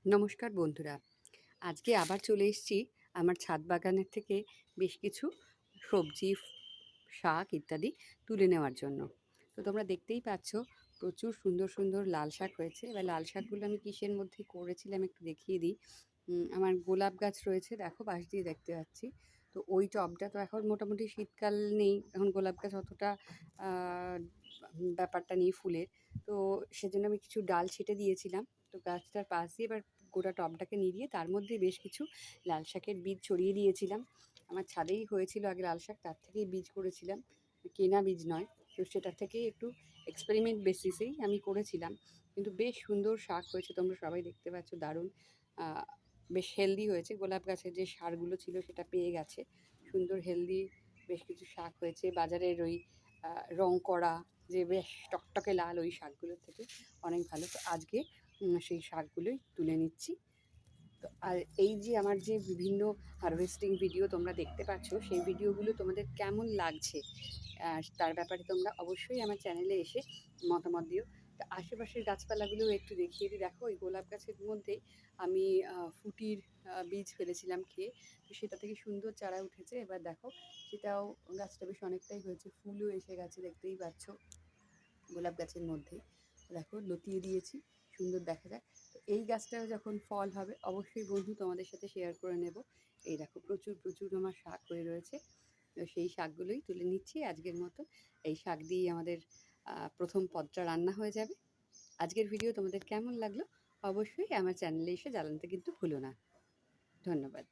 নমস্কার বন্ধুরা, আজকে আবার চলে এসেছি আমার ছাদ বাগানের থেকে বেশ কিছু সবজি, শাক ইত্যাদি তুলে নেওয়ার জন্য। তো তোমরা দেখতেই পাচ্ছ প্রচুর সুন্দর সুন্দর লাল শাক হয়েছে। এবার লাল শাকগুলো আমি কিসের মধ্যে করেছিলাম একটু দেখিয়ে দিই। আমার গোলাপ গাছ রয়েছে, দেখো পাশ দিয়ে দেখতে পাচ্ছি। তো ওই টবটা তো এখন মোটামুটি শীতকাল নেই, এখন গোলাপ গাছ অতটা আহ, ব্যাপারটা নেই ফুলের। তো সেজন্য আমি কিছু ডাল ছেটে দিয়েছিলাম। তো গাছটার পাশ দিয়ে এবার গোটা টবটাকে নিয়ে তার মধ্যে বেশ কিছু লাল শাকের বীজ ছড়িয়ে দিয়েছিলাম। আমার ছাদেই হয়েছিল আগে লাল শাক, তার থেকেই বীজ করেছিলাম, কেনা বীজ নয়। তো সেটার থেকেই একটু এক্সপেরিমেন্ট বেসিসেই আমি করেছিলাম, কিন্তু বেশ সুন্দর শাক হয়েছে, তোমরা সবাই দেখতে পাচ্ছ, দারুণ। বেশ হেলদি হয়েছে, গোলাপ গাছের যে সারগুলো ছিল সেটা পেয়ে গেছে, সুন্দর হেলদি বেশ কিছু শাক হয়েছে। বাজারের ওই রং করা যে বেশ টকটকে লাল ওই শাকগুলোর থেকে অনেক ভালো। তো আজকে সেই শাকগুলোই তুলে নিচ্ছি। তো আর এই যে আমার যে বিভিন্ন হারভেস্টিং ভিডিও তোমরা দেখতে পাচ্ছ, সেই ভিডিওগুলো তোমাদের কেমন লাগছে তার ব্যাপারে তোমরা অবশ্যই আমার চ্যানেলে এসে মতামত দিও। তো আশেপাশের গাছপালাগুলোও একটু দেখিয়ে দিই। দেখো ওই গোলাপ গাছের মধ্যেই আমি ফুটির বীজ ফেলেছিলাম খেয়ে, তো সেটা থেকে সুন্দর চারা উঠেছে। এবার দেখো সেটাও, গাছটা বেশ অনেকটাই হয়েছে, ফুলও এসে গেছে, দেখতেই পাচ্ছ গোলাপ গাছের মধ্যে। দেখো লতিয়ে দিয়েছি, সুন্দর দেখা যায়। তো এই গাছটাও যখন ফল হবে অবশ্যই বন্ধু তোমাদের সাথে শেয়ার করে নেব। এই দেখো প্রচুর প্রচুর আমার শাক হয়ে রয়েছে, তো সেই শাকগুলোই তুলে নিচ্ছি আজকের মতো। এই শাক দিয়েই আমাদের প্রথম পদটা রান্না হয়ে যাবে। আজকের ভিডিও তোমাদের কেমন লাগলো অবশ্যই আমার চ্যানেলে এসে জানাতে কিন্তু ভুলো না। ধন্যবাদ।